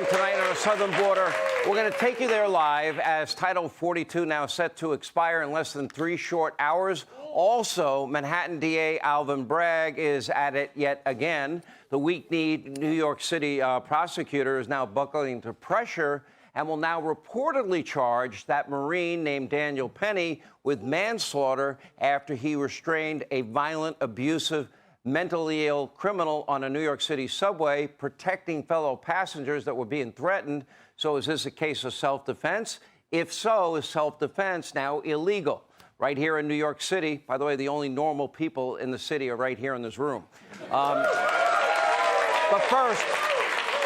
time tonight on the southern border. We're going to take you there live as Title 42 now set to expire in less than 3 short hours. Also, Manhattan DA Alvin Bragg is at it yet again. The weak-kneed New York City prosecutor is now buckling to pressure and will now reportedly charge that Marine named Daniel Penny with manslaughter after he restrained a violent, abusive, mentally ill criminal on a New York City subway, protecting fellow passengers that were being threatened. So is this a case of self-defense? If so, is self-defense now illegal? Right here in New York City. By the way, the only normal people in the city are right here in this room. But first,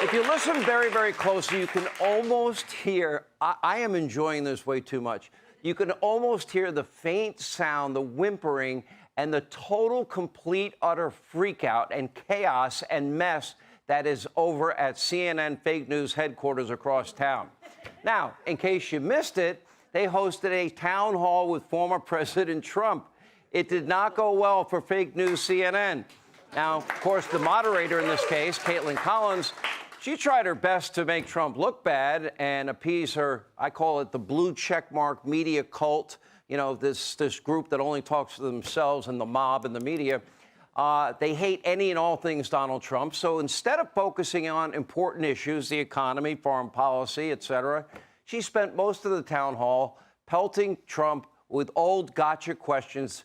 if you listen very, very closely, you can almost hear, I am enjoying this way too much. You can almost hear the faint sound, the whimpering, and the total, complete, utter freakout and chaos and mess that is over at CNN fake news headquarters across town. Now, in case you missed it, they hosted a town hall with former President Trump. It did not go well for fake news CNN. Now, of course, the moderator in this case, Caitlin Collins, she tried her best to make Trump look bad and appease her, I call it the blue checkmark media cult, you know, this group that only talks to themselves and the mob and the media. They hate any and all things Donald Trump. So instead of focusing on important issues, the economy, foreign policy, et cetera, she spent most of the town hall pelting Trump with old gotcha questions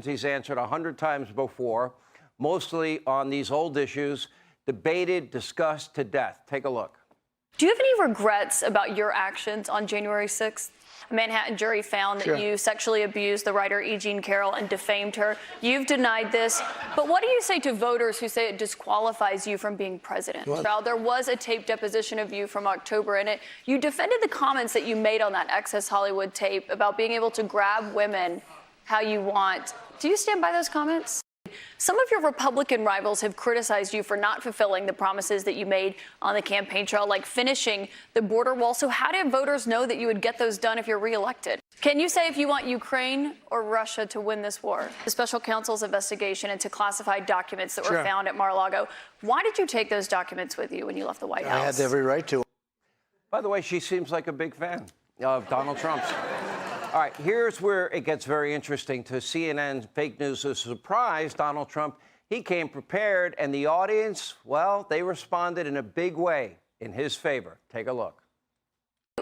he's answered 100 times before, mostly on these old issues, debated, discussed to death. Take a look. Do you have any regrets about your actions on January 6th? A Manhattan jury found that you sexually abused the writer E. Jean Carroll and defamed her. You've denied this. But what do you say to voters who say it disqualifies you from being president? Well, there was a taped deposition of you from October, and you defended the comments that you made on that Access Hollywood tape about being able to grab women how you want. Do you stand by those comments? Some of your Republican rivals have criticized you for not fulfilling the promises that you made on the campaign trail, like finishing the border wall. So how did voters know that you would get those done if you're reelected? Can you say if you want Ukraine or Russia to win this war? The special counsel's investigation into classified documents that were found at Mar-a-Lago. Why did you take those documents with you when you left the White House? I had every right to. By the way, she seems like a big fan of Donald Trump's. All right, here's where it gets very interesting. To CNN's fake news' surprise, Donald Trump, he came prepared, and the audience, well, they responded in a big way in his favor. Take a look.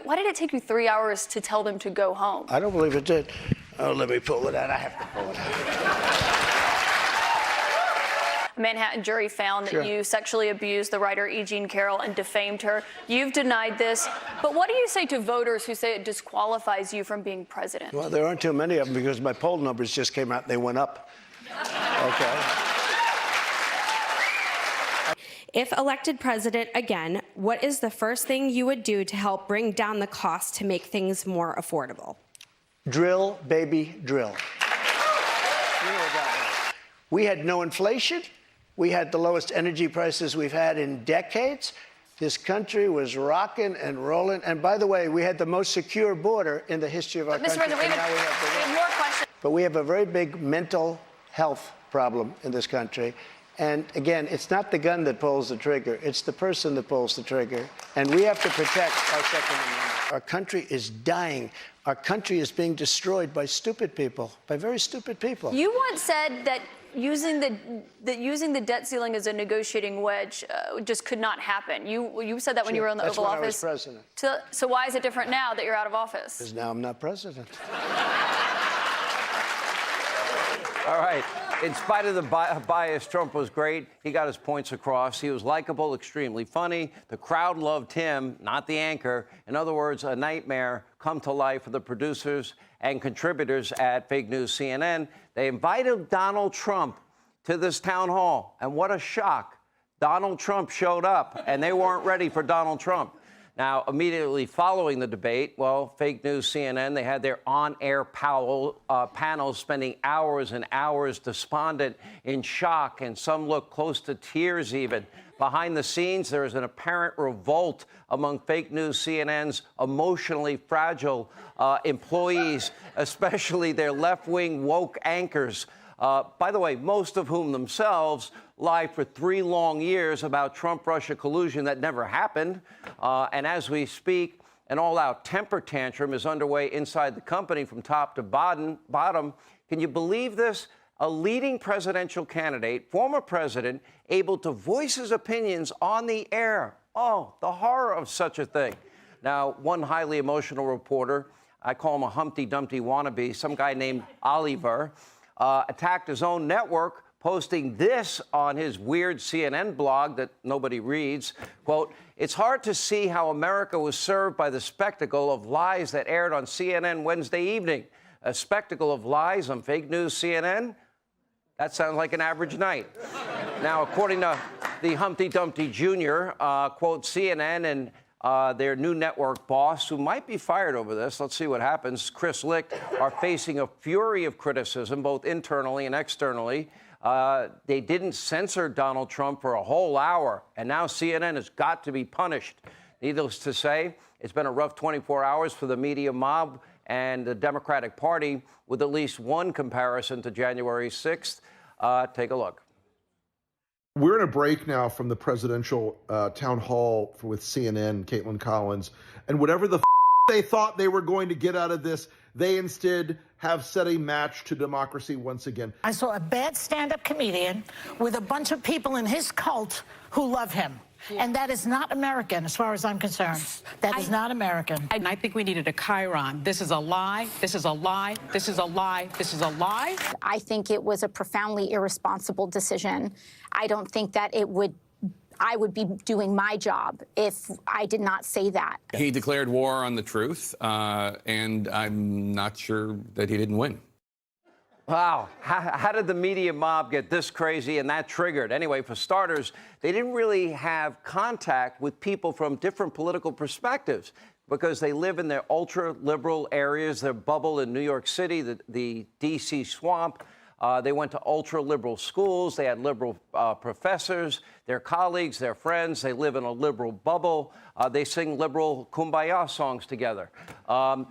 Why did it take you 3 hours to tell them to go home? I don't believe it did. Oh, let me pull it out. I have to pull it out. A Manhattan jury found that you sexually abused the writer E. Jean Carroll and defamed her. You've denied this. But what do you say to voters who say it disqualifies you from being president? Well, there aren't too many of them because my poll numbers just came out and they went up. Okay. If elected president again, what is the first thing you would do to help bring down the cost to make things more affordable? Drill, baby, drill. You know about that. We had no inflation. We had the lowest energy prices we've had in decades. This country was rocking and rolling. And by the way, we had the most secure border in the history of our country. Mr. President, we have more questions. But we have a very big mental health problem in this country. And again, it's not the gun that pulls the trigger. It's the person that pulls the trigger. And we have to protect our Second Amendment. Our country is dying. Our country is being destroyed by stupid people, by very stupid people. You once said that using the debt ceiling as a negotiating wedge just could not happen. You said that when you were in the Oval Office. That's when I was president. So why is it different now that you're out of office? Because now I'm not president. All right. In spite of the bias, Trump was great. He got his points across. He was likable, extremely funny. The crowd loved him, not the anchor. In other words, a nightmare come to life for the producers and contributors at Fake News CNN. They invited Donald Trump to this town hall. And what a shock. Donald Trump showed up, and they weren't ready for Donald Trump. Now, immediately following the debate, well, Fake News CNN, they had their on-air panels spending hours and hours despondent, in shock, and some look close to tears even. Behind the scenes, there is an apparent revolt among Fake News CNN's emotionally fragile employees, especially their left-wing woke anchors. By the way, most of whom themselves lied for 3 long years about Trump-Russia collusion that never happened. And as we speak, an all-out temper tantrum is underway inside the company from top to bottom. Can you believe this? A leading presidential candidate, former president, able to voice his opinions on the air. Oh, the horror of such a thing. Now, one highly emotional reporter, I call him a Humpty Dumpty wannabe, some guy named Oliver, attacked his own network, posting this on his weird CNN blog that nobody reads. Quote, "It's hard to see how America was served by the spectacle of lies that aired on CNN Wednesday evening. A spectacle of lies on fake news CNN? That sounds like an average night." Now, according to the Humpty Dumpty Jr., quote, CNN and their new network boss, who might be fired over this, let's see what happens, Chris Licht, are facing a fury of criticism, both internally and externally. They didn't censor Donald Trump for a whole hour, and now CNN has got to be punished. Needless to say, it's been a rough 24 hours for the media mob and the Democratic Party, with at least one comparison to January 6th. Take a look. We're in a break now from the presidential town hall with CNN, Caitlin Collins, and whatever the they thought they were going to get out of this, they instead have set a match to democracy once again. I saw a bad stand-up comedian with a bunch of people in his cult who love him. And that is not American, as far as I'm concerned. That is not American. And I think we needed a chyron. This is a lie. This is a lie. This is a lie. This is a lie. I think it was a profoundly irresponsible decision. I don't think that I would be doing my job if I did not say that. He declared war on the truth, and I'm not sure that he didn't win. Wow. How did the media mob get this crazy and that triggered? Anyway, for starters, they didn't really have contact with people from different political perspectives because they live in their ultra-liberal areas, their bubble in New York City, the D.C. swamp. They went to ultra-liberal schools. They had liberal professors, their colleagues, their friends. They live in a liberal bubble. They sing liberal kumbaya songs together.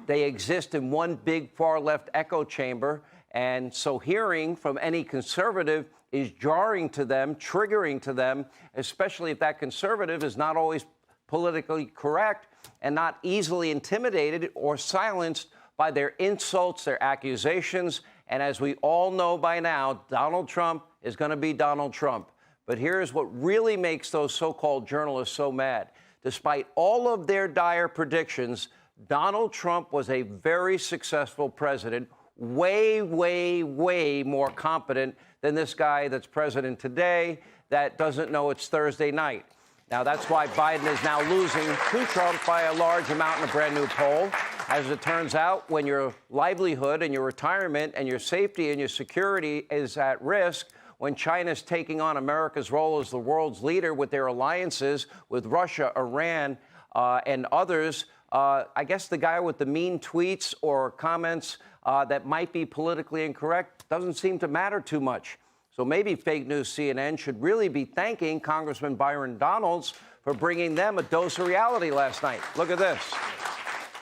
They exist in one big far-left echo chamber. And so hearing from any conservative is jarring to them, triggering to them, especially if that conservative is not always politically correct and not easily intimidated or silenced by their insults, their accusations. And as we all know by now, Donald Trump is going to be Donald Trump. But here's what really makes those so-called journalists so mad. Despite all of their dire predictions, Donald Trump was a very successful president, way, way, way more competent than this guy that's president today that doesn't know it's Thursday night. Now, that's why Biden is now losing to Trump by a large amount in a brand new poll. As it turns out, when your livelihood and your retirement and your safety and your security is at risk, when China's taking on America's role as the world's leader with their alliances with Russia, Iran, and others, I guess the guy with the mean tweets or comments that might be politically incorrect doesn't seem to matter too much. So maybe fake news CNN should really be thanking Congressman Byron Donalds for bringing them a dose of reality last night. Look at this.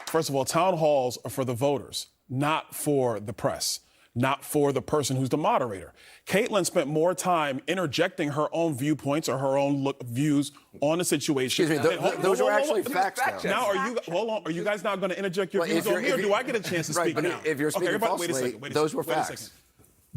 First of all, town halls are for the voters, not for the press, not for the person who's the moderator. Caitlin spent more time interjecting her own viewpoints or her own views on the situation. Excuse me, those are actually facts, though. Now, are you guys not going to interject your views on me, or do I get a chance to speak now? If you're speaking falsely, those were facts.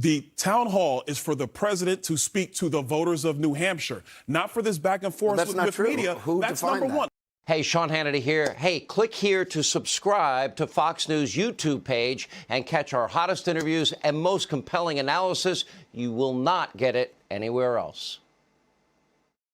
The town hall is for the president to speak to the voters of New Hampshire, not for this back and forth with media. That's number one. Hey, Sean Hannity here. Hey, click here to subscribe to Fox News YouTube page and catch our hottest interviews and most compelling analysis. You will not get it anywhere else.